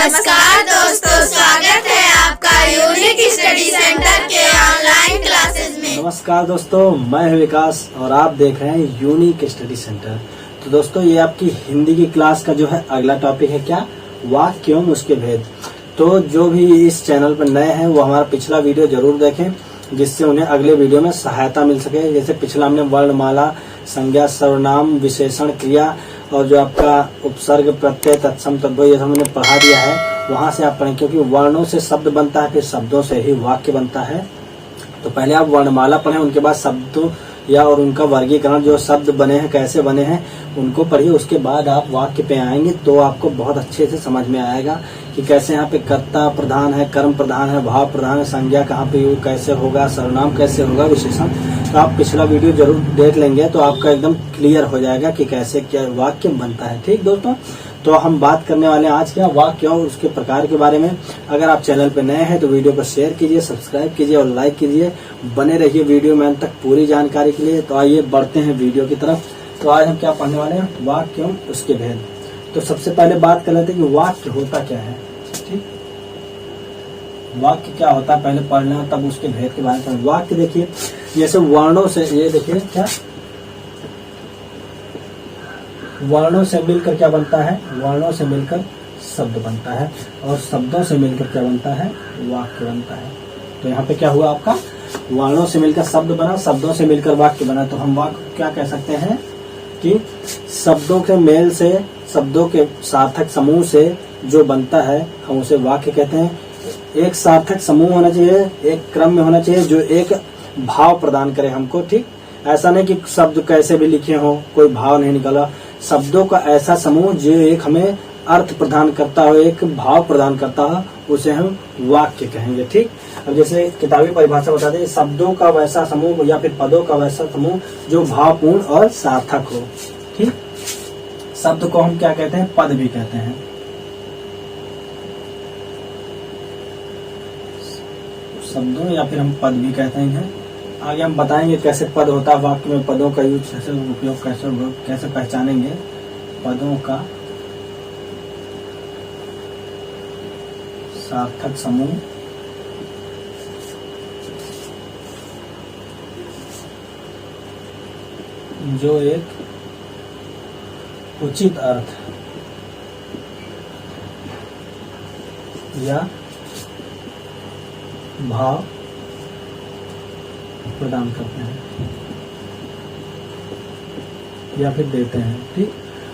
नमस्कार दोस्तों, स्वागत है आपका यूनिक स्टडी सेंटर के ऑनलाइन क्लासेस में। नमस्कार दोस्तों, मैं हूं विकास और आप देख रहे हैं यूनिक स्टडी सेंटर। तो दोस्तों, ये आपकी हिंदी की क्लास का जो है अगला टॉपिक है क्या, वाक्य एवं उसके भेद। तो जो भी इस चैनल पर नए हैं वो हमारा पिछला वीडियो जरूर देखें, जिससे उन्हें अगले वीडियो में सहायता मिल सके। जैसे पिछला हमने वर्णमाला, संज्ञा, सर्वनाम, विशेषण, क्रिया और जो आपका उपसर्ग, प्रत्यय, तत्सम, तद्भव ये सब हमने पढ़ा दिया है, वहां से आप पढ़ें। क्योंकि वर्णों से शब्द बनता है, फिर शब्दों से ही वाक्य बनता है। तो पहले आप वर्णमाला पढ़ें, उनके बाद शब्दों या और उनका वर्गीकरण, जो शब्द बने हैं कैसे बने हैं उनको पढ़िए। उसके बाद आप वाक्य पे आएंगे तो आपको बहुत अच्छे से समझ में आएगा कि कैसे यहाँ पे कर्ता प्रधान है, कर्म प्रधान है, भाव प्रधान है, संज्ञा कहाँ पे कैसे होगा, सर्वनाम कैसे होगा, विशेषण। तो आप पिछला वीडियो जरूर देख लेंगे तो आपका एकदम क्लियर हो जाएगा कि कैसे क्या वाक्य बनता है। ठीक दोस्तों, तो हम बात करने वाले हैं आज क्या, वाक्य और उसके प्रकार के बारे में। अगर आप चैनल पर नए हैं तो वीडियो को शेयर कीजिए, सब्सक्राइब कीजिए और लाइक कीजिए। बने रहिए वीडियो में अंत तक पूरी जानकारी के लिए। तो आइए बढ़ते हैं वीडियो की तरफ। तो आज हम क्या पढ़ने वाले हैं, वाक्य एवं उसके भेद। तो सबसे पहले बात कर लेते हैं कि वाक्य होता क्या है। ठीक, वाक्य क्या होता है पहले पढ़ना, तब उसके भेद के बारे में। वाक्य देखिए, जैसे वर्णों से, ये देखिए क्या, वर्णों से मिलकर क्या बनता है, वर्णों से मिलकर शब्द बनता है और शब्दों से मिलकर क्या बनता है, वाक्य बनता है। तो यहाँ पे क्या हुआ आपका, वर्णों से मिलकर शब्द बना, शब्दों से मिलकर वाक्य बना। तो हम वाक्य क्या कह सकते हैं कि शब्दों के मेल से, शब्दों के सार्थक समूह से जो बनता है हम उसे वाक्य कहते हैं। एक सार्थक समूह होना चाहिए, एक क्रम में होना चाहिए जो एक भाव प्रदान करे हमको। ठीक, ऐसा नहीं कि शब्द कैसे भी लिखे हो, कोई भाव नहीं निकला। शब्दों का ऐसा समूह जो एक हमें अर्थ प्रदान करता हो, एक भाव प्रदान करता हो, उसे हम वाक्य कहेंगे। ठीक, अब जैसे किताबी परिभाषा बताते हैं, शब्दों का वैसा समूह या फिर पदों का वैसा समूह जो भावपूर्ण और सार्थक हो। ठीक, शब्द को हम क्या कहते हैं, पद भी कहते हैं। शब्दों या फिर हम पद भी कहते हैं। आगे हम बताएंगे कैसे पद होता है, वाक्य में पदों का यूज कैसे, उपयोग कैसे पहचानेंगे पदों का सार्थक समूह जो एक उचित अर्थ या भाव प्रदान करते हैं या फिर देते हैं। ठीक,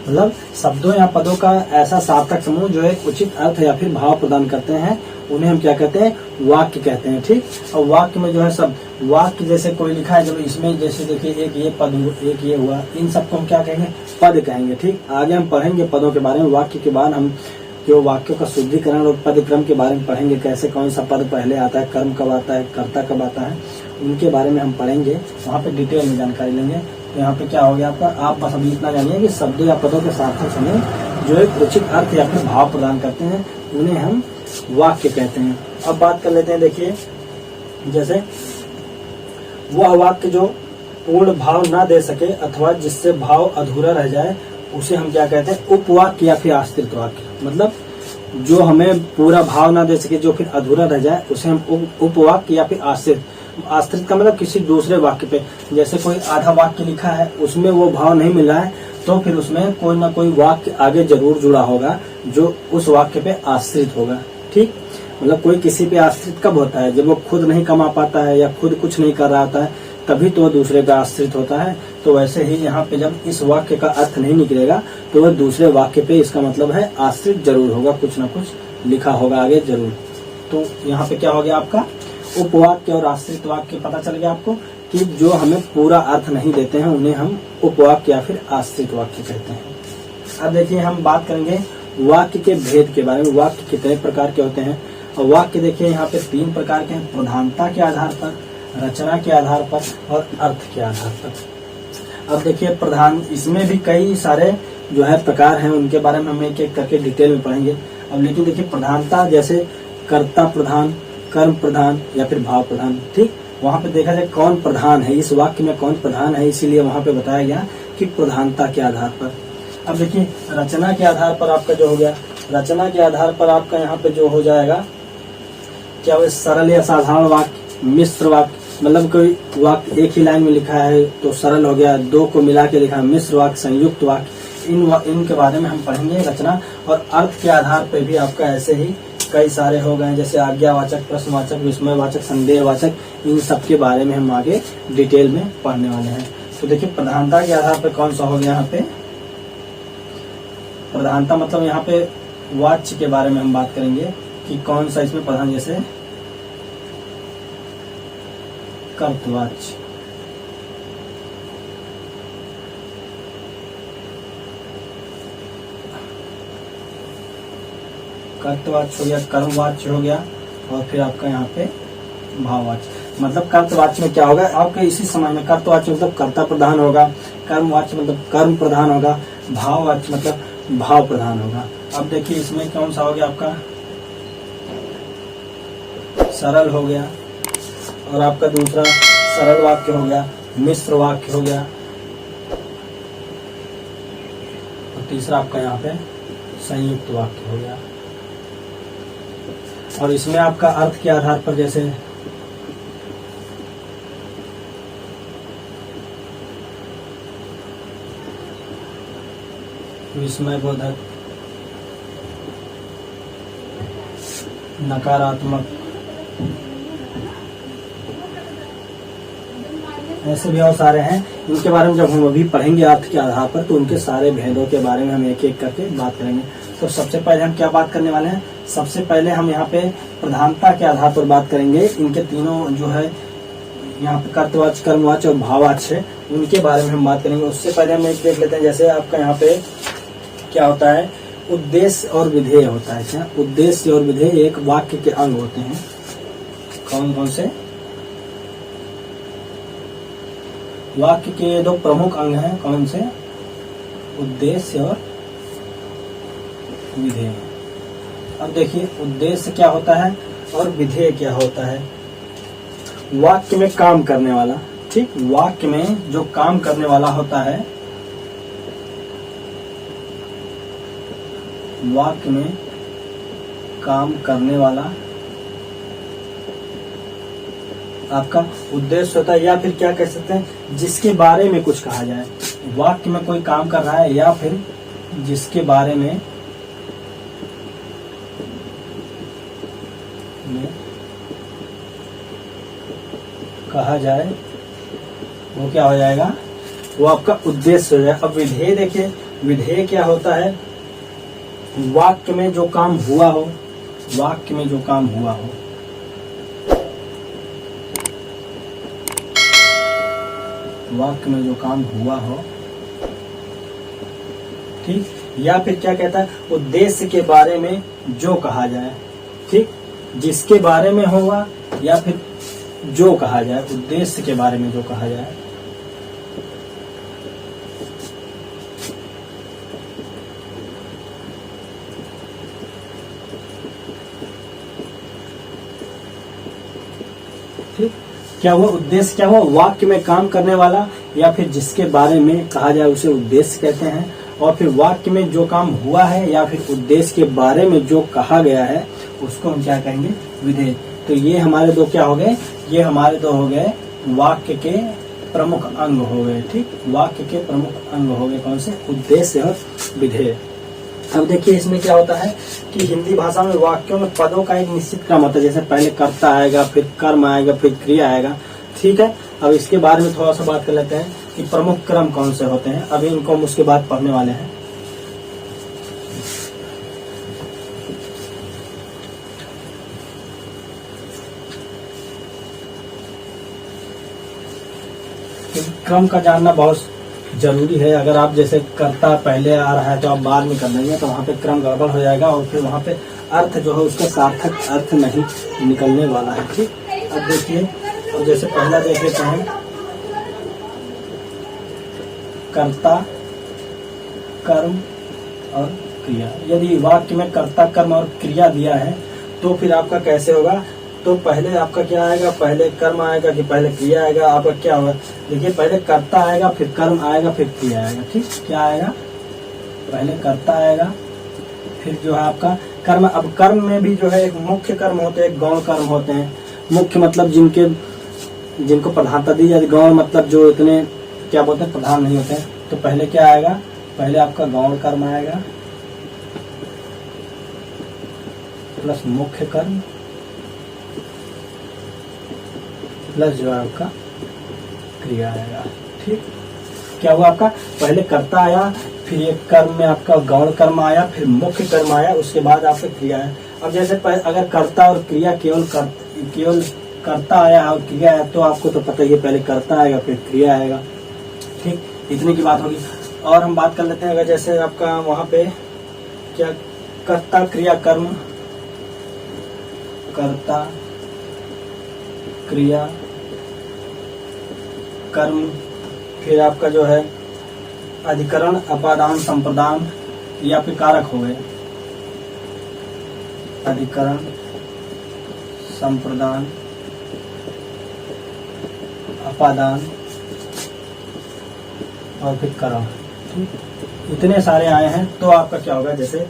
मतलब शब्दों या पदों का ऐसा सार्थक समूह जो एक उचित अर्थ या फिर भाव प्रदान करते हैं, उन्हें हम क्या कहते हैं, वाक्य कहते हैं। ठीक, और वाक्य में जो है सब वाक्य जैसे कोई लिखा है, चलो इसमें जैसे देखिए एक ये पद, एक ये हुआ, इन सबको हम क्या कहेंगे, पद कहेंगे। ठीक, आगे हम पढ़ेंगे पदों के बारे में। वाक्य के बाद हम जो वाक्यों का शुद्धिकरण और पद क्रम के बारे में पढ़ेंगे, कैसे कौन सा पद पहले आता है, कर्म कब आता है, कर्ता कब आता है, उनके बारे में हम पढ़ेंगे। वहाँ पे डिटेल में जानकारी लेंगे। तो यहाँ पे क्या हो गया आपका, आप बस अभी इतना जानिए कि शब्दों या पदों के सार्थक समूह जो एक उचित अर्थ या फिर भाव प्रदान करते हैं, उन्हें हम वाक्य कहते हैं। अब बात कर लेते हैं, देखिए जैसे वह वाक्य जो पूर्ण भाव ना दे सके अथवा जिससे भाव अधूरा रह जाए, उसे हम क्या कहते हैं, उपवाक्य या फिर आश्रित वाक्य। मतलब जो हमें पूरा भाव ना दे सके, जो फिर अधूरा रह जाए, उसे हम उपवाक्य या फिर आश्रित। आश्रित का मतलब किसी दूसरे वाक्य पे, जैसे कोई आधा वाक्य लिखा है, उसमें वो भाव नहीं मिला है, तो फिर उसमें कोई ना कोई वाक्य आगे जरूर जुड़ा होगा जो उस वाक्य पे आश्रित होगा। ठीक, मतलब कोई किसी पे आश्रित कब होता है, जब वो खुद नहीं कमा पाता है या खुद कुछ नहीं कर रहा होता है, तभी तो दूसरे पे आश्रित होता है। तो वैसे ही यहाँ पे जब इस वाक्य का अर्थ नहीं निकलेगा तो वह दूसरे वाक्य पे, इसका मतलब है आश्रित जरूर होगा, कुछ ना कुछ लिखा होगा आगे जरूर। तो यहाँ पे क्या हो गया आपका, उपवाक्य और आश्रित वाक्य पता चल गया आपको कि जो हमें पूरा अर्थ नहीं देते हैं उन्हें हम उपवाक्य या फिर आश्रित वाक्य कहते हैं। अब देखिए हम बात करेंगे वाक्य के भेद के बारे में। वाक्य कितने प्रकार के होते हैं, और वाक्य देखिए यहाँ पे 3 प्रकार के हैं, प्रधानता के आधार पर, रचना के आधार पर और अर्थ के आधार पर। अब देखिए प्रधान, इसमें भी कई सारे जो है प्रकार हैं, उनके बारे में हम एक एक करके डिटेल में पढ़ेंगे। अब लेकिन देखिए प्रधानता, जैसे कर्ता प्रधान, कर्म प्रधान या फिर भाव प्रधान। ठीक, वहाँ पे देखा जाए कौन प्रधान है, इस वाक्य में कौन प्रधान है, इसीलिए वहाँ पे बताया गया कि प्रधानता के आधार पर। अब देखिए रचना के आधार पर आपका जो हो गया रचना के आधार पर आपका यहाँ पे जो हो जाएगा क्या वो सरल या साधारण वाक्य, मिश्र वाक्य, मतलब कोई वाक्य एक ही लाइन में लिखा है तो सरल हो गया, दो को मिला के लिखा है मिश्र वाक्य, संयुक्त वाक्य, इनके बारे में हम पढ़ेंगे रचना। और अर्थ के आधार पर भी आपका ऐसे ही कई सारे हो गए, जैसे आज्ञावाचक, प्रश्नवाचक, विस्मयवाचक, संदेहवाचक, इन सब के बारे में हम आगे डिटेल में पढ़ने वाले हैं। तो देखिए प्रधानता के आधार पर कौन सा हो गया यहाँ पे, प्रधानता मतलब यहाँ पे वाच्य के बारे में हम बात करेंगे कि कौन सा इसमें प्रधान, जैसे कर्तवाच्य, कर्तवाच्य हो गया, कर्मवाच्य हो गया, और फिर आपका यहाँ पे भाववाच्य। मतलब कर्तवाच्य में क्या होगा आपके इसी समय में, कर्तवाच्य मतलब कर्ता प्रधान होगा, कर्मवाच्य मतलब कर्म प्रधान होगा, भाववाच्य मतलब भाव प्रधान होगा। अब देखिए इसमें कौन सा हो गया आपका सरल हो गया, और आपका दूसरा सरल वाक्य हो गया, मिश्र वाक्य हो गया, और तीसरा आपका यहाँ पे संयुक्त वाक्य हो गया। और इसमें आपका अर्थ के आधार पर जैसे विस्मय बोधक, नकारात्मक, ऐसे भी और सारे हैं। इनके बारे में जब हम अभी पढ़ेंगे अर्थ के आधार पर तो उनके सारे भेदों के बारे में हम एक एक करके बात करेंगे। तो सबसे पहले हम क्या बात करने वाले हैं, सबसे पहले हम यहाँ पे प्रधानता के आधार पर बात करेंगे। इनके तीनों जो है यहाँ पे कर्तवाच्य, कर्मवाच्य और भाववाच्य, उनके बारे में हम बात करेंगे। उससे पहले हम एक देख लेते हैं, जैसे आपका यहाँ पे क्या होता है, उद्देश्य और विधेय होता है। क्या उद्देश्य और विधेय एक वाक्य के अंग होते हैं। कौन कौन से वाक्य के दो प्रमुख अंग हैं, कौन से, उद्देश्य और विधेय। अब देखिए उद्देश्य क्या होता है और विधेय क्या होता है। वाक्य में काम करने वाला, ठीक, वाक्य में जो काम करने वाला होता है, वाक्य में काम करने वाला आपका उद्देश्य होता है, या फिर क्या कह सकते हैं जिसके बारे में कुछ कहा जाए। वाक्य में कोई काम कर रहा है या फिर जिसके बारे में कहा जाए वो क्या हो जाएगा, वो आपका उद्देश्य हो जाएगा। अब विधेय देखिए, विधेय क्या होता है, वाक्य में जो काम हुआ हो, वाक्य में जो काम हुआ हो, वाक्य में जो काम हुआ हो, ठीक, या फिर क्या कहता है उद्देश्य के बारे में जो कहा जाए, ठीक, जिसके बारे में होगा या फिर जो कहा जाए, उद्देश्य के बारे में जो कहा जाए। ठीक, क्या हुआ उद्देश्य, क्या हुआ वाक्य में काम करने वाला या फिर जिसके बारे में कहा जाए उसे उद्देश्य कहते हैं। और फिर वाक्य में जो काम हुआ है या फिर उद्देश्य के बारे में जो कहा गया है उसको हम क्या कहेंगे, विधेय। तो ये हमारे दो क्या हो गए, ये हमारे दो हो गए वाक्य के प्रमुख अंग हो गए, ठीक, वाक्य के प्रमुख अंग हो गए कौन से, उद्देश्य और विधेय। अब देखिए इसमें क्या होता है कि हिंदी भाषा में वाक्यों में पदों का एक निश्चित क्रम होता है, जैसे पहले कर्ता आएगा, फिर कर्म आएगा, फिर क्रिया आएगा, ठीक है। अब इसके बारे में थोड़ा सा बात कर लेते हैं कि प्रमुख क्रम कौन से होते हैं। अभी इनको हम उसके बाद पढ़ने वाले हैं। क्रम का जानना बहुत जरूरी है। अगर आप जैसे कर्ता पहले आ रहा है तो आप बाद में कर देंगे तो वहाँ पे क्रम गड़बड़ हो जाएगा और फिर वहाँ पे अर्थ जो है उसका सार्थक अर्थ नहीं निकलने वाला है, ठीक। अब देखिए, अब जैसे पहला देख लेते हैं कर्ता, कर्म और क्रिया। यदि वाक्य में कर्ता, कर्म और क्रिया दिया है तो फिर आपका कैसे होगा, तो पहले आपका क्या आएगा, पहले कर्म आएगा कि पहले क्रिया आएगा, आपका क्या होगा, देखिए पहले कर्ता आएगा, फिर कर्म आएगा, फिर क्रिया आएगा, ठीक। क्या आएगा, पहले कर्ता आएगा, फिर जो है आपका कर्म। अब कर्म में भी जो है एक मुख्य कर्म होते हैं, एक गौण कर्म होते हैं। मुख्य मतलब जिनको प्रधानता दी जाती, गौण मतलब जो इतने क्या बोलते हैं प्रधान नहीं होते हैं। तो पहले क्या आएगा, पहले आपका गौण कर्म आएगा प्लस मुख्य कर्म प्लस जो है आपका क्रिया आएगा। ठीक, क्या हुआ आपका, पहले कर्ता आया, फिर एक कर्म में आपका गौण कर्म आया, फिर मुख्य कर्म आया, उसके बाद आपका क्रिया आया। अब जैसे अगर कर्ता और क्रिया केवल कर्ता आया और क्रिया आया तो आपको तो पता ही है, पहले कर्ता आएगा फिर क्रिया आएगा। ठीक, इतने की बात होगी। और हम बात कर लेते हैं अगर जैसे आपका वहां पे क्या कर्ता क्रिया कर्म, कर्ता क्रिया कर्म, फिर आपका जो है अधिकरण अपादान संप्रदान या फिर कारक हो गए, अधिकरण संप्रदान अपादान और फिर करण। इतने सारे आए हैं तो आपका क्या होगा, जैसे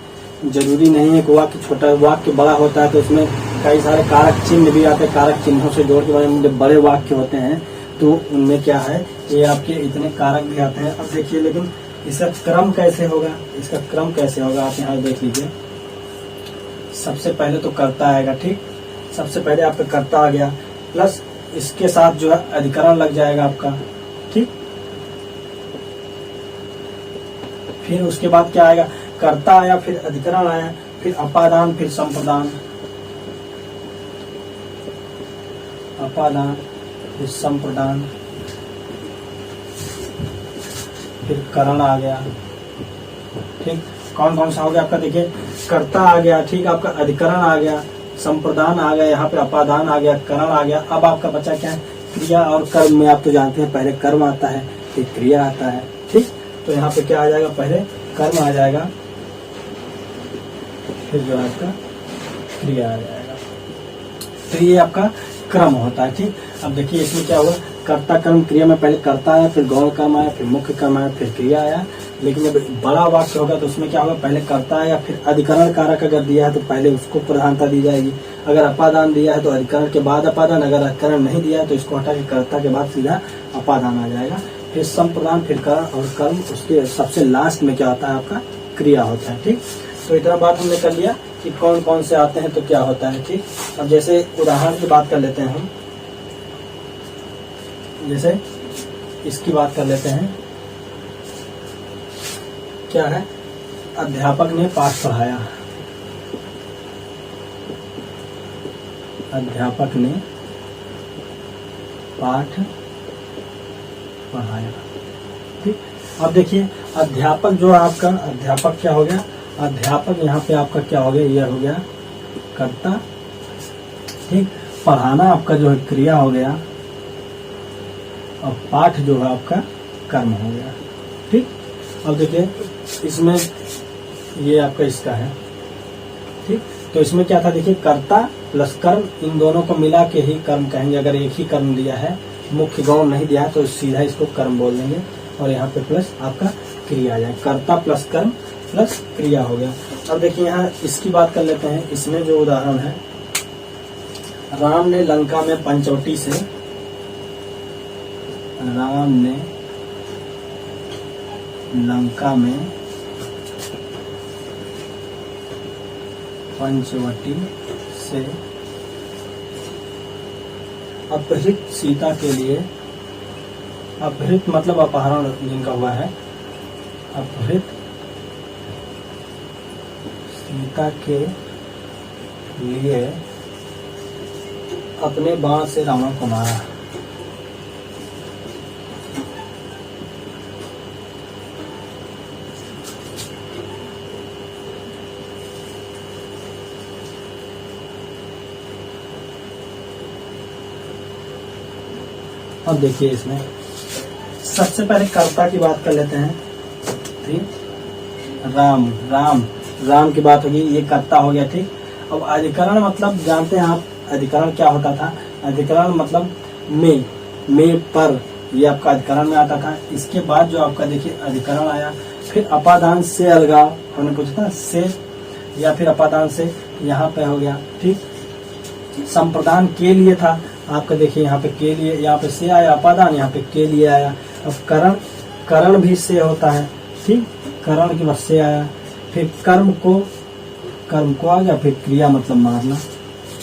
जरूरी नहीं है कि वाक्य छोटा वाक्य बड़ा होता है तो इसमें कई सारे कारक चिन्ह भी आते हैं, कारक चिन्हों से जोड़ के बड़े वाक्य होते हैं तो उनमें क्या है ये आपके इतने कारक भी आते हैं। अब देखिए लेकिन इसका क्रम कैसे होगा, इसका क्रम कैसे होगा आप यहाँ देख लीजिए। सबसे पहले तो कर्ता आएगा। ठीक, सबसे पहले आपका कर्ता आ गया, प्लस इसके साथ जो है अधिकरण लग जाएगा आपका। ठीक, फिर उसके बाद क्या आएगा, कर्ता आया, फिर अधिकरण आया, फिर अपादान, फिर संप्रदान, अपादान फिर संप्रदान, फिर करण आ गया। ठीक, कौन कौन सा हो गया आपका, देखिए कर्ता आ गया, ठीक, आपका अधिकरण आ गया, संप्रदान आ गया, यहाँ पे अपादान आ गया, करण आ गया। अब आपका बचा क्या है, क्रिया और कर्म में आप तो जानते हैं पहले कर्म आता है फिर क्रिया आता है। ठीक, तो यहाँ पे क्या आ जाएगा, पहले कर्म आ जाएगा फिर जो है आपका क्रिया आ जाएगा। तो ये आपका क्रम होता है। ठीक, अब देखिए इसमें क्या हुआ, कर्ता कर्म क्रिया में पहले कर्ता आया, फिर गौण कर्म आया, फिर मुख्य कर्म आया, फिर क्रिया आया। लेकिन जब बड़ा वाक्य होगा तो उसमें क्या होगा, पहले कर्ता आया, फिर अधिकरण कारक अगर दिया है तो पहले उसको प्रधानता दी जाएगी। अगर अपादान दिया है तो अधिकरण के बाद अपादान, अगर अधिकरण नहीं दिया है तो इसको हटा के कर्ता के बाद सीधा अपादान आ जाएगा। फिर संप्रदान, फिर करण और कर्म, उसके सबसे लास्ट में क्या होता है आपका क्रिया होता है। ठीक, तो इतना बात हमने कर लिया कि कौन कौन से आते हैं तो क्या होता है। ठीक, अब जैसे उदाहरण की बात कर लेते हैं हम, जैसे इसकी बात कर लेते हैं, क्या है, अध्यापक ने पाठ पढ़ाया, अध्यापक ने पाठ पढ़ाया। ठीक, अब देखिए अध्यापक जो आपका अध्यापक क्या हो गया, अध्यापक यहाँ पे आपका क्या हो गया, ये हो गया कर्ता। ठीक, पढ़ाना आपका जो है क्रिया हो गया और पाठ जो है आपका कर्म हो गया। ठीक, अब देखिए इसमें ये आपका इसका है। ठीक, तो इसमें क्या था, देखिए कर्ता प्लस कर्म, इन दोनों को मिला के ही कर्म कहेंगे। अगर एक ही कर्म दिया है, मुख्य गौण नहीं दिया है तो सीधा इसको कर्म बोल देंगे और यहाँ पे प्लस आपका क्रिया आ जाए, कर्ता प्लस कर्म प्लस क्रिया हो गया। अब देखिए यहाँ इसकी बात कर लेते हैं। इसमें जो उदाहरण है, राम ने लंका में पंचवटी से, राम ने लंका में पंचवटी से अपहृत सीता के लिए, अपहृत मतलब अपहरण जिनका हुआ है, अपहृत सीता के लिए अपने बाण से रावण को मारा। अब देखिए इसमें सबसे पहले कर्ता की बात कर लेते हैं। ठीक, राम राम राम की बात होगी, ये कर्ता हो गया। ठीक, अब अधिकरण मतलब जानते हैं आप, अधिकरण क्या होता था, अधिकरण मतलब में पर, ये आपका अधिकरण में आता था। इसके बाद जो आपका देखिए अधिकरण आया, फिर अपादान से अलगाव, हमने पूछा था से या फिर अपादान से यहाँ पे हो गया, ठीक। संप्रदान के लिए था आपका, देखिए यहाँ पे के लिए, यहाँ पे से आया अपादान, यहाँ पे के लिए आया। अब करण भी से होता है, ठीक, करण के बाद से आया, फिर कर्म को आ गया, फिर क्रिया मतलब मारना,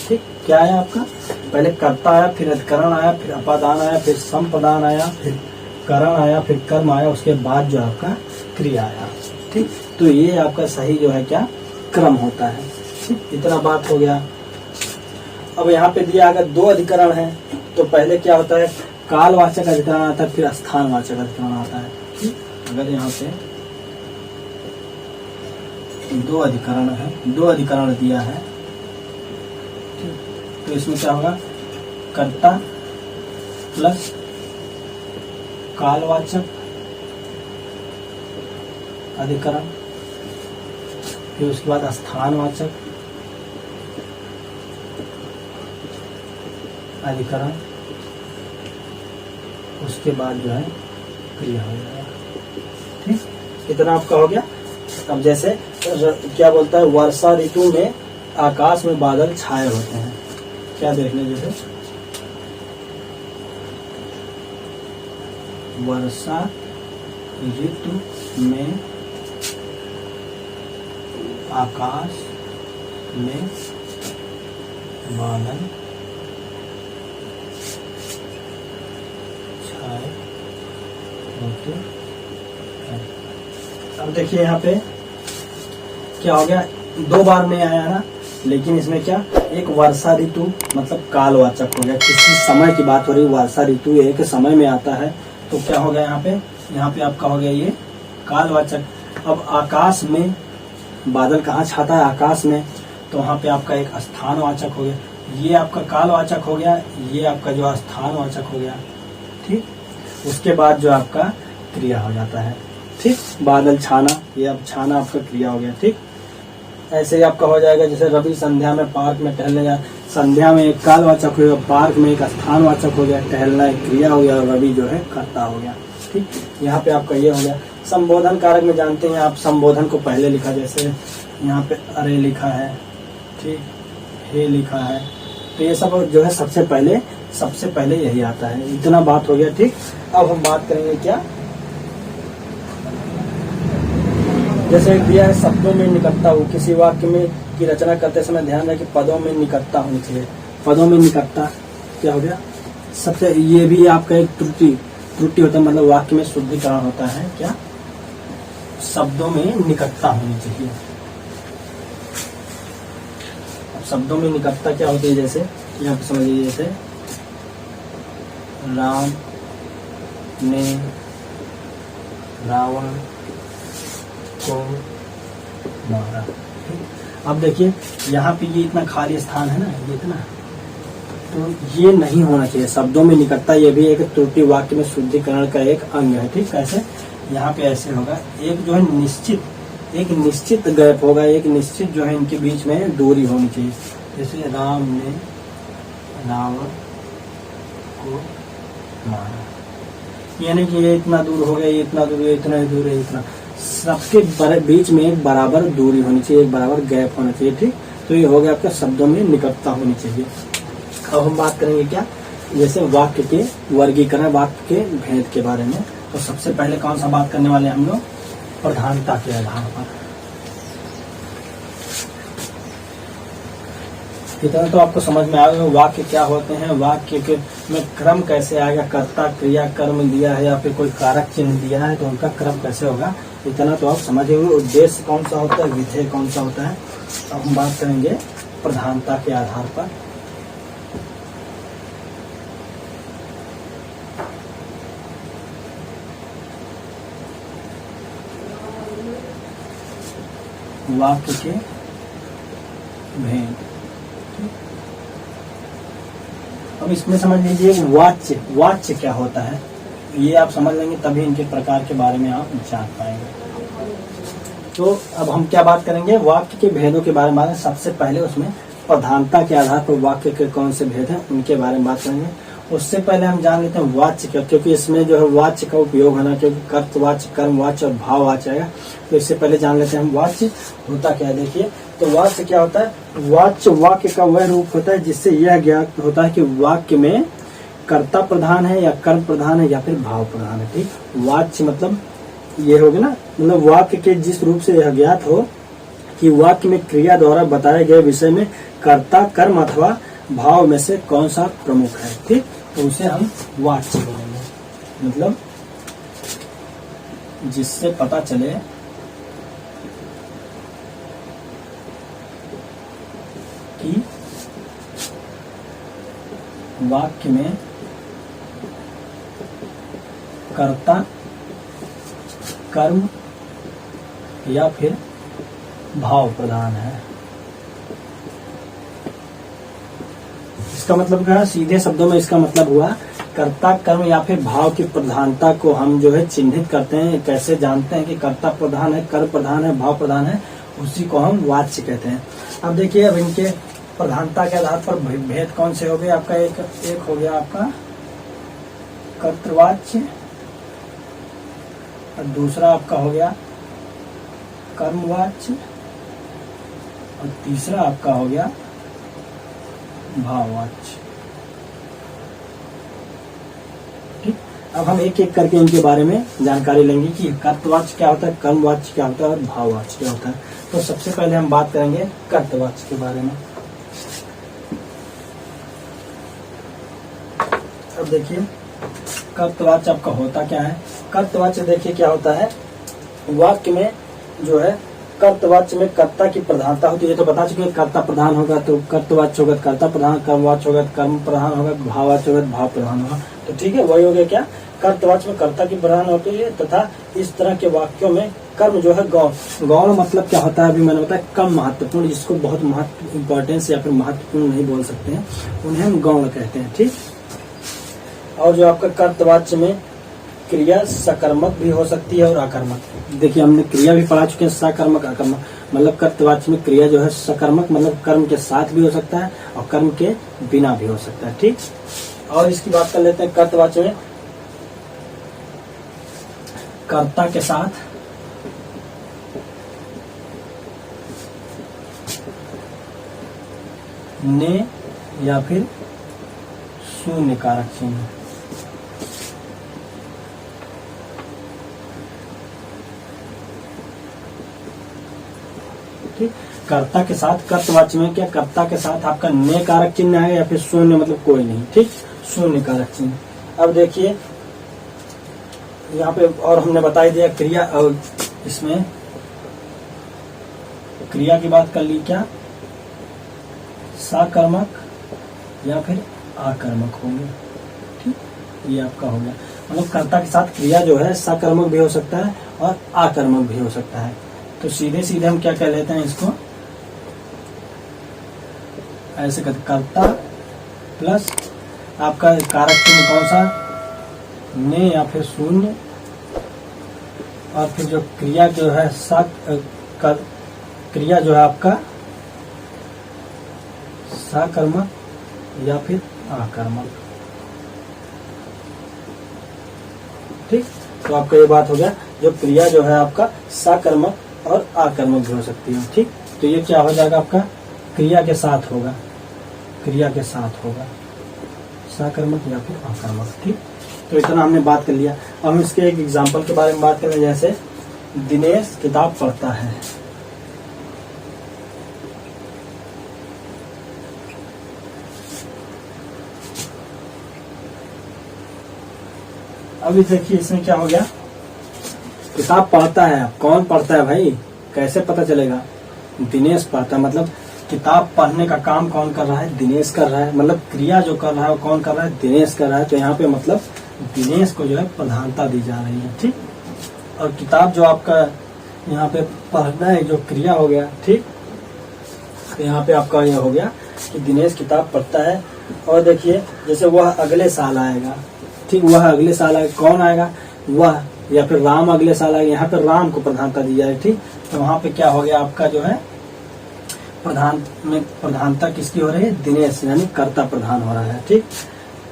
ठीक। क्या आया आपका, पहले कर्ता आया, फिर अधिकरण आया, फिर अपादान आया, फिर संप्रदान आया, फिर करण आया, फिर कर्म आया, उसके बाद जो आपका क्रिया आया, ठीक। तो ये आपका सही जो है क्या क्रम होता है, ठीक। इतना बात हो गया। अब यहाँ पे दिया अगर 2 अधिकरण है तो पहले क्या होता है, कालवाचक अधिकरण आता है, फिर स्थानवाचक अधिकरण आता है, ठीक। अगर यहाँ पे 2 अधिकरण है, 2 अधिकरण दिया है, ठीक, तो इसमें क्या होगा, कर्ता प्लस कालवाचक अधिकरण, फिर उसके बाद स्थानवाचक अधिकरण, उसके बाद जो है क्रिया हो जाएगा, ठीक। इतना आपका हो गया। अब जैसे क्या बोलता है, वर्षा ऋतु में आकाश में बादल छाए होते हैं, क्या देखने जैसे, वर्षा ऋतु में आकाश में बादल छाए होते हैं। अब देखिए यहाँ पे क्या हो गया, 2 बार में आया ना, लेकिन इसमें क्या, एक वर्षा ऋतु मतलब कालवाचक हो गया, किसी समय की बात हो रही, वर्षा ऋतु एक समय में आता है, तो क्या हो गया यहाँ पे आपका हो गया ये कालवाचक। अब आकाश में बादल कहाँ छाता है, आकाश में, तो वहाँ पे आपका एक स्थानवाचक हो गया, ये आपका कालवाचक हो गया, ये आपका जो स्थानवाचक हो गया, ठीक। उसके बाद जो आपका क्रिया हो जाता है, ठीक, बादल छाना, ये अब छाना आपका क्रिया हो गया, ठीक। ऐसे ही आपका हो जाएगा, जैसे रवि संध्या में पार्क में टहलने जा, संध्या में एक कालवाचक हो गया, पार्क में एक स्थानवाचक हो गया, टहलना एक क्रिया हो गया, रवि जो है कर्ता हो गया, ठीक। यहाँ पे आपका ये हो गया। संबोधन कारक में जानते हैं आप, संबोधन को पहले लिखा, जैसे यहाँ पे अरे लिखा है, ठीक, हे लिखा है, तो ये सब जो है सबसे पहले यही आता है। इतना बात हो गया, ठीक। अब हम बात करेंगे क्या, जैसे दिया है शब्दों में निकटता हो, किसी वाक्य में की रचना करते समय ध्यान रहे कि पदों में निकटता होनी चाहिए। पदों में निकटता क्या हो गया, सबसे ये भी आपका एक त्रुटि होता है, मतलब वाक्य में शुद्धिकरण होता है, क्या, शब्दों में निकटता होनी चाहिए। अब शब्दों में निकटता क्या होती है, जैसे यहाँ पे समझिए, जैसे राम ने रावण को मारा। अब देखिए यहाँ पे ये इतना खाली स्थान है ना, ये इतना, तो ये नहीं होना चाहिए। शब्दों में निकटता ये भी एक त्रुटि वाक्य में शुद्धिकरण का एक अंग है, ठीक। कैसे, यहाँ पे ऐसे होगा, एक जो है निश्चित गैप होगा, एक निश्चित जो है इनके बीच में दूरी होनी चाहिए। जैसे राम ने रावण को मारा, यानी कि ये इतना दूर हो गया, ये इतना दूर है, इतना ही दूर है, इतना, सबके बीच में एक बराबर दूरी होनी चाहिए, एक बराबर गैप होना चाहिए, ठीक। तो ये हो गया आपका शब्दों में निकटता होनी चाहिए। अब हम बात करेंगे क्या, जैसे वाक्य के वर्गीकरण, वाक्य के भेद के बारे में। तो सबसे पहले कौन सा बात करने वाले हैं हम लोग, प्रधानता के आधार पर। इतना तो आपको समझ में आ गया वाक्य क्या होते हैं, वाक्य के में क्रम कैसे आएगा, कर्ता क्रिया कर्म दिया है या फिर कोई कारक चिन्ह दिया है तो उनका क्रम कैसे होगा, इतना तो आप समझे हुए। उद्देश्य कौन सा होता है, विधेय कौन सा होता है। अब हम बात करेंगे प्रधानता के आधार पर। वाक्य के भेद, अब इसमें समझ लीजिए वाच्य क्या होता है, ये आप समझ लेंगे तभी इनके प्रकार के बारे में आप जान पाएंगे। तो अब हम क्या बात करेंगे, वाक्य के भेदों के बारे में। सबसे पहले उसमें प्रधानता के आधार पर वाक्य के कौन से भेद हैं उनके बारे में बात करेंगे। उससे पहले हम जान लेते हैं वाच्य क्या, क्योंकि इसमें जो है वाच्य का उपयोग है ना, क्योंकि कर्तवाच्य, कर्मवाच्य और भाववाच्य आएगा। तो इससे पहले जान लेते हैं हम वाच्य होता क्या है। देखिए तो वाच्य क्या होता है? वाच्य वाक्य का वह रूप होता है जिससे यह ज्ञात होता है कि वाक्य में कर्ता प्रधान है या कर्म प्रधान है या फिर भाव प्रधान है। ठीक, वाच्य मतलब ये होगा ना, मतलब वाक्य के जिस रूप से यह ज्ञात हो कि वाक्य में क्रिया द्वारा बताए गए विषय में कर्ता कर्म अथवा भाव में से कौन सा प्रमुख है। ठीक, तो उसे हम वाच्य बोलेंगे। मतलब जिससे पता चले कि वाक्य में कर्ता कर्म या फिर भाव प्रधान है। इसका मतलब क्या है? सीधे शब्दों में इसका मतलब हुआ कर्ता कर्म या फिर भाव की प्रधानता को हम जो है चिन्हित करते हैं। कैसे जानते हैं कि कर्ता प्रधान है, कर्म प्रधान है, भाव प्रधान है? उसी को हम वाच्य कहते हैं। अब देखिए, अब इनके प्रधानता के आधार पर भेद कौन से हो गए आपका? एक हो गया आपका कर्तृवाच्य और दूसरा आपका हो गया कर्मवाच्य और तीसरा आपका हो गया भाववाच्य। ठीक, अब हम एक एक करके इनके बारे में जानकारी लेंगे कि कर्तवाच्य क्या होता है, कर्मवाच्य क्या होता है और भाववाच्य क्या होता है। तो सबसे पहले हम बात करेंगे कर्तवाच्य के बारे में। अब देखिए, कर्तवाच्य आपका होता क्या है? कर्तवाच्य देखिए क्या होता है, वाक्य में जो है कर्तवाच्य में कर्ता की प्रधानता होती है। तो बता चुके कर्ता प्रधान होगा तो कर्तवाच्य होगा कर्ता प्रधान, कर्मवाच्य होगा कर्म प्रधान होगा, भाववाच्य होगा भाव प्रधान होगा। तो ठीक है, वही हो गया क्या? कर्तवाच्य में कर्ता की प्रधान होती है तथा इस तरह के वाक्यों में कर्म जो है गौण। गौण मतलब क्या होता है? अभी मैंने बताया कम महत्वपूर्ण, जिसको बहुत महत्व इंपॉर्टेंस या फिर महत्वपूर्ण नहीं बोल सकते हैं, उन्हें हम गौण कहते हैं। ठीक, और जो आपका कर्तवाच्य में क्रिया सकर्मक भी हो सकती है और अकर्मक। देखिए, हमने क्रिया भी पढ़ा चुके हैं, सकर्मक अकर्मक। मतलब कर्तवाच्य में क्रिया जो है सकर्मक मतलब कर्म के साथ भी हो सकता है और कर्म के बिना भी हो सकता है। ठीक, और इसकी बात कर लेते हैं कर्तवाच्य में कर्ता के साथ ने या फिर शून्य कारक चिन्ह। ठीक, कर्ता के साथ कर्तवाच्य में क्या कर्ता के साथ आपका ने कारक चिन्ह है या फिर शून्य मतलब कोई नहीं। ठीक, शून्य कारक चिन्ह। अब देखिए यहाँ पे और हमने बता दिया क्रिया, और इसमें क्रिया की बात कर ली क्या? सकर्मक या फिर आकर्मक होंगे। ठीक, ये आपका हो गया। मतलब कर्ता के साथ क्रिया जो है सकर्मक भी हो सकता है और आकर्मक भी हो सकता है। तो सीधे सीधे हम क्या कह लेते हैं इसको? ऐसे कहते कर्ता प्लस आपका कारक चिन्ह कौन सा? ने या फिर शून्य, और फिर जो क्रिया जो है क्रिया जो है आपका सकर्मक या फिर आकर्मक। ठीक, तो आपका ये बात हो गया, जो क्रिया जो है आपका सकर्मक और आकर्मक भी हो सकती है। ठीक, तो ये क्या हो जाएगा आपका? क्रिया के साथ होगा, क्रिया के साथ होगा सकर्मक या फिर आकर्मक। ठीक, तो इतना हमने बात कर लिया। अब हम इसके एक एग्जांपल के बारे में बात करें। जैसे दिनेश किताब पढ़ता है। अभी देखिए इसमें क्या हो गया? किताब पढ़ता है। कौन पढ़ता है भाई? कैसे पता चलेगा? दिनेश पढ़ता है, मतलब किताब पढ़ने का काम कौन कर रहा है? दिनेश कर रहा है। मतलब क्रिया जो कर रहा है वो कौन कर रहा है? दिनेश कर रहा है। तो यहाँ पे मतलब दिनेश को जो है प्रधानता दी जा रही है। ठीक, और किताब जो आपका यहाँ पे पढ़ना है जो क्रिया हो गया। ठीक, तो यहाँ पे आपका यह हो गया कि दिनेश किताब पढ़ता है। और देखिए जैसे वह अगले साल आएगा। ठीक, वह अगले साल आएगा। कौन आएगा? वह या फिर राम अगले साल आएगा। यहाँ पे राम को प्रधानता दी जाए। ठीक, तो वहाँ पे क्या हो गया आपका जो है प्रधान में प्रधानता किसकी हो रही है? दिनेश, यानी कर्ता प्रधान हो रहा है। ठीक,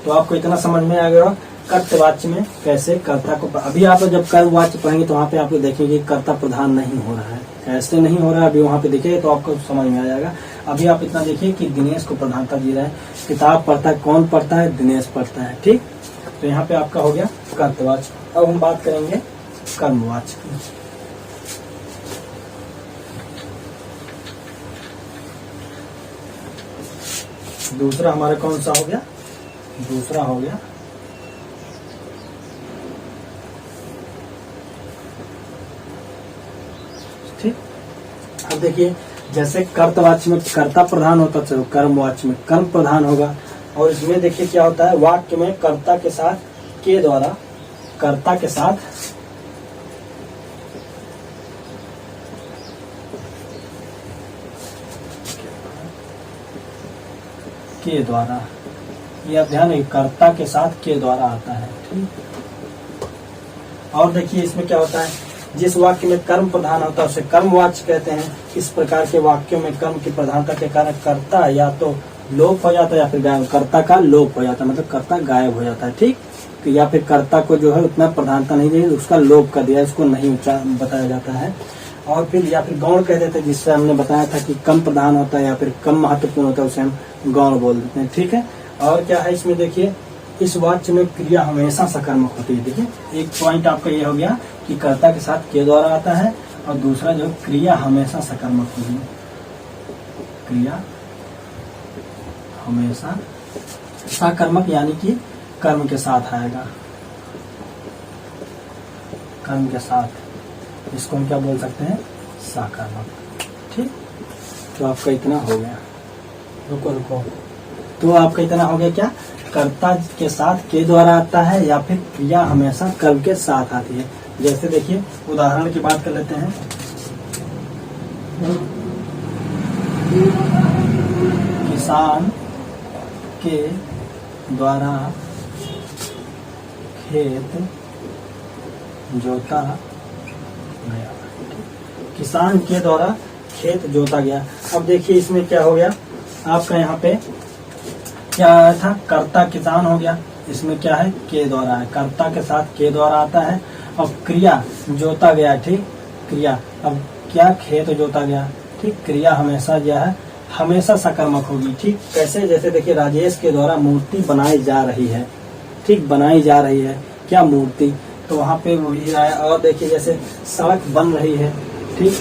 तो आपको इतना समझ में आ गया कर्तवाच्य में कैसे कर्ता को। अभी आप जब कर्मवाच्य पढ़ेंगे तो वहाँ पे आप देखेंगे कर्ता प्रधान नहीं हो रहा है। ऐसे नहीं हो रहा है। अभी वहां पे देखिए तो आपको समझ में आ जाएगा। अभी आप इतना देखिए कि दिनेश को प्रधानता दी रहा है। किताब पढ़ता है, कौन पढ़ता है? दिनेश पढ़ता है। ठीक, तो यहाँ पे आपका हो गया कर्तवाच्य। अब हम बात करेंगे कर्मवाच्य की। दूसरा हमारा कौन सा हो गया? दूसरा हो गया ठीक। अब देखिए जैसे कर्तवाच्य में कर्ता प्रधान होता है, कर्मवाच्य में कर्म प्रधान होगा। और इसमें देखिए क्या होता है, वाक्य में कर्ता के साथ के द्वारा, कर्ता के साथ के द्वारा, यह ध्यान है, कर्ता के साथ के द्वारा आता है। ठीक, और देखिए इसमें क्या होता है, जिस वाक्य में कर्म प्रधान होता है उसे कर्मवाच्य कहते हैं। इस प्रकार के वाक्यों में कर्म की प्रधानता के कारण कर्ता या तो लोप हो जाता है या फिर गायब, कर्ता का लोप हो जाता है, मतलब कर्ता गायब हो जाता है। ठीक, तो या फिर कर्ता को जो है उतना प्रधानता नहीं दी, उसका लोप कर दिया, इसको नहीं बताया जाता है। और फिर या फिर गौण कह देते हैं, जिससे हमने बताया था कि कम प्रधान होता है या फिर कम महत्वपूर्ण होता है, उसे हम गौण बोल देते हैं। ठीक है, और क्या है इसमें देखिए, इस वाक्य में क्रिया हमेशा सकर्मक होती है। देखिए एक पॉइंट आपका ये हो गया कि कर्ता के साथ के द्वारा आता है, और दूसरा जो क्रिया हमेशा सकर्मक होगी। क्रिया हमेशा सकर्मक यानी कि कर्म के साथ आएगा, कर्म के साथ, इसको हम क्या बोल सकते हैं? सकर्मक। ठीक, तो आपका इतना हो गया। रुको, तो आपका इतना हो गया क्या? कर्ता के साथ के द्वारा आता है या फिर क्रिया हमेशा कर्म के साथ आती है। जैसे देखिए उदाहरण की बात कर लेते हैं। किसान के द्वारा खेत जोता गया। किसान के द्वारा खेत जोता गया। अब देखिए इसमें क्या हो गया, आपका यहाँ पे क्या आया था? कर्ता किसान हो गया। इसमें क्या है? के द्वारा है, कर्ता के साथ के द्वारा आता है। और क्रिया जोता गया। ठीक, क्रिया, अब क्या? खेत जोता गया। ठीक, क्रिया हमेशा जो है हमेशा सकर्मक होगी। ठीक, कैसे? जैसे देखिए राजेश के द्वारा मूर्ति बनाई जा रही है। ठीक, बनाई जा रही है क्या? मूर्ति, तो वहाँ पे वही आया। और देखिए जैसे सड़क बन रही है। ठीक,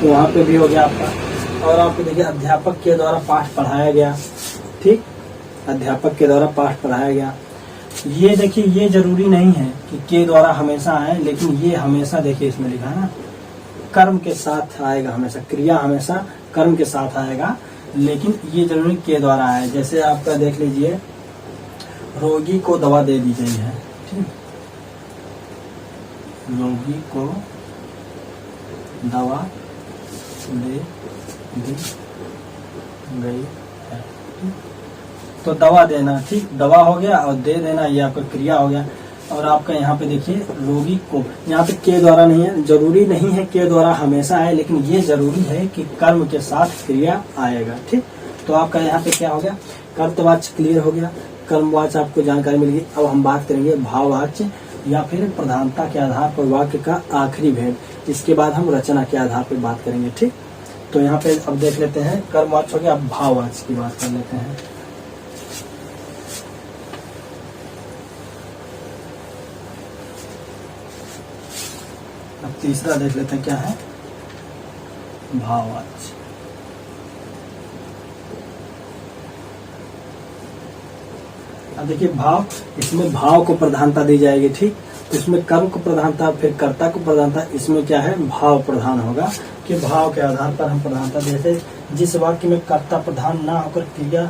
तो वहाँ पे भी हो गया आपका। और आपको देखिए अध्यापक के द्वारा पाठ पढ़ाया गया। ठीक, अध्यापक के द्वारा पाठ पढ़ाया गया। ये देखिए ये जरूरी नहीं है कि के द्वारा हमेशा आए, लेकिन ये हमेशा देखिए इसमें लिखा है ना, कर्म के साथ आएगा हमेशा, क्रिया हमेशा कर्म के साथ आएगा, लेकिन ये जरूरी के द्वारा आए। जैसे आपका देख लीजिए, रोगी को दवा दे दी गई है। ठीक, रोगी को दवा दे दी गई है। तो दवा देना, ठीक, दवा हो गया, और दे देना ये आपका क्रिया हो गया। और आपका यहाँ पे देखिए रोगी को, यहाँ पे के द्वारा नहीं है, जरूरी नहीं है के द्वारा हमेशा आए, लेकिन ये जरूरी है कि कर्म के साथ क्रिया आएगा। ठीक, तो आपका यहाँ पे क्या हो गया? कर्तवाच्य क्लियर हो गया, कर्मवाच्य आपको जानकारी मिल गई। अब हम बात करेंगे भाववाच्य या फिर प्रधानता के आधार पर वाक्य का आखिरी भेद। इसके बाद हम रचना के आधार पर बात करेंगे। ठीक, तो यहाँ पे अब देख लेते हैं, कर्मवाच्य हो गया, अब भाववाच्य की बात कर लेते हैं। अब तीसरा देख लेते हैं क्या है? भाववाच्य। अब देखिए भाव, इसमें भाव को प्रधानता दी जाएगी। ठीक, तो इसमें कर्म को प्रधानता, फिर कर्ता को प्रधानता, इसमें क्या है? भाव प्रधान होगा, कि भाव के आधार पर हम प्रधानता देते। जिस वाक्य में कर्ता प्रधान ना होकर क्रिया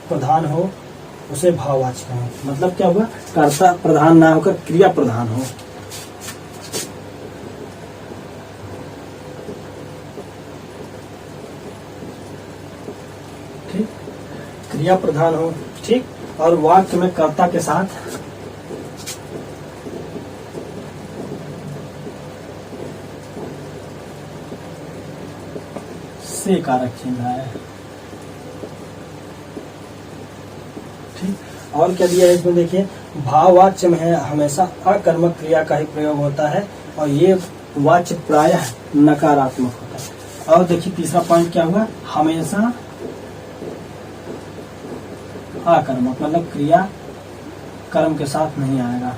प्रधान हो उसे भाववाच्य कहें। मतलब क्या हुआ? कर्ता प्रधान ना होकर क्रिया प्रधान हो। ठीक, क्रिया प्रधान हो। ठीक, और वाक्य में कर्ता के साथ से कारक चिन्ह है। ठीक, और क्या दिया है इसमें देखिए, भाववाच्य में है हमेशा अकर्मक क्रिया का ही प्रयोग होता है, और ये वाच्य प्रायः नकारात्मक होता है। और देखिए तीसरा पॉइंट क्या हुआ, हमेशा आकर्मक, मतलब क्रिया कर्म के साथ नहीं आएगा।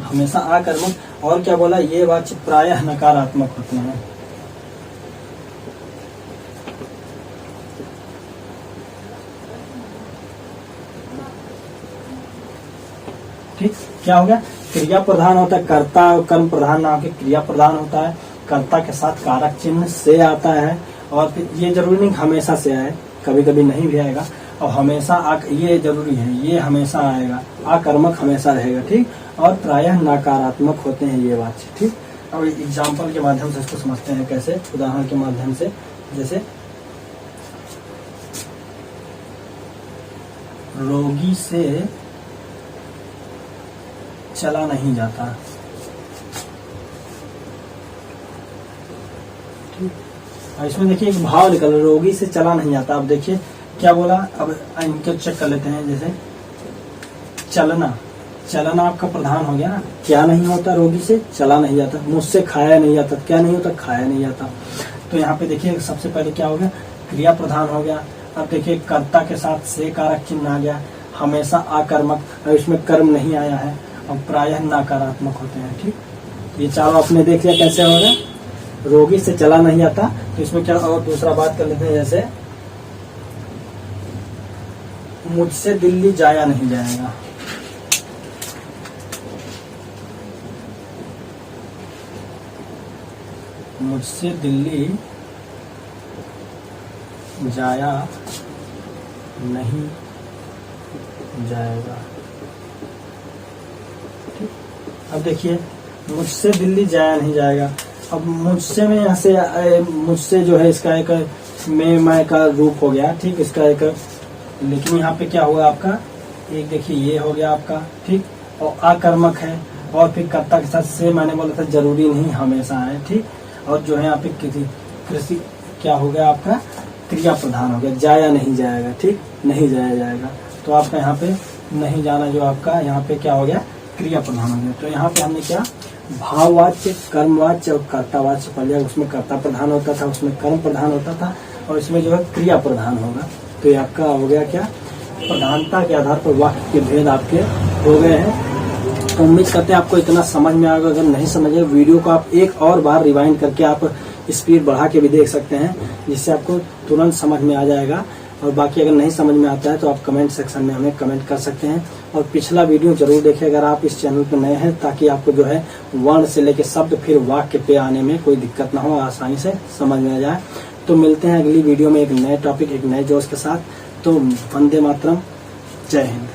हमेशा आकर्मक। और क्या बोला, ये वाक्य प्रायः नकारात्मक होते हैं। ठीक, क्या हो गया, क्रिया प्रधान होता है, कर्ता कर्म प्रधान ना होकर क्रिया प्रधान होता है, कर्ता के साथ कारक चिन्ह से आता है, और फिर ये जरूरी नहीं हमेशा से आए, कभी कभी नहीं भी आएगा, और हमेशा ये जरूरी है, ये हमेशा आएगा, आकर्मक हमेशा रहेगा। ठीक, और प्रायः नकारात्मक होते हैं ये वाक्य। ठीक, अब एग्जाम्पल के माध्यम से इसको समझते हैं, कैसे, उदाहरण के माध्यम से। जैसे रोगी से चला नहीं जाता। ठीक, और इसमें देखिए एक भाव निकल, रोगी से चला नहीं जाता। अब देखिए क्या बोला, अब इनको चेक कर लेते हैं। जैसे चलना, चलना आपका प्रधान हो गया ना, क्या नहीं होता, रोगी से चला नहीं जाता। मुझसे खाया नहीं जाता, क्या नहीं होता, खाया नहीं जाता। तो यहाँ पे देखिए सबसे पहले क्या हो गया, क्रिया प्रधान हो गया। अब देखिए कर्ता के साथ से कारक चिन्ह आ गया, हमेशा आकर्मक, और इसमें कर्म नहीं आया है, और प्रायः नकारात्मक होते हैं। ठीक, ये चारों आपने देख लिया कैसे हो गया, रोगी से चला नहीं जाता। तो इसमें क्या, और दूसरा बात कर लेते हैं। जैसे मुझसे दिल्ली जाया नहीं जाएगा। मुझसे दिल्ली जाया नहीं जाएगा। ठीक, अब देखिए मुझसे दिल्ली जाया नहीं जाएगा। अब मुझसे में यहाँ से मुझसे जो है इसका एक मैं का रूप हो गया। ठीक, इसका एक, लेकिन यहाँ पे क्या हुआ आपका, एक देखिए ये हो गया आपका। ठीक, और आकर्मक है, और फिर कर्ता के साथ से मैंने बोला था जरूरी नहीं हमेशा है। ठीक, और जो है यहाँ पे कृषि क्या हो गया आपका, क्रिया प्रधान हो गया, जाया नहीं जाएगा। ठीक, नहीं जाया जाएगा। तो आपका यहाँ पे नहीं जाना जो आपका यहाँ पे क्या हो गया, क्रिया प्रधान हो गया। तो यहाँ पे हमने क्या, भाववाच्य, कर्मवाच्य और कर्तावाच्य पढ़ लिया। उसमें कर्ता प्रधान होता था, उसमें कर्म प्रधान होता था, और इसमें जो है क्रिया प्रधान होगा। तो ये आपका हो गया क्या, प्रधानता के आधार पर वाक्य के भेद आपके हो गए हैं। तो उम्मीद करते हैं आपको इतना समझ में आएगा। अगर नहीं समझे, वीडियो को आप एक और बार रिवाइंड करके आप स्पीड बढ़ा के भी देख सकते हैं, जिससे आपको तुरंत समझ में आ जाएगा। और बाकी अगर नहीं समझ में आता है तो आप कमेंट सेक्शन में हमें कमेंट कर सकते हैं। और पिछला वीडियो जरूर देखें अगर आप इस चैनल पर नए हैं, ताकि आपको जो है वर्ण से लेकर शब्द फिर वाक्य पे आने में कोई दिक्कत ना हो, आसानी से समझ में आ जाए। तो मिलते हैं अगली वीडियो में एक नए टॉपिक, एक नए जोश के साथ। तो वंदे मातरम, जय हिंद।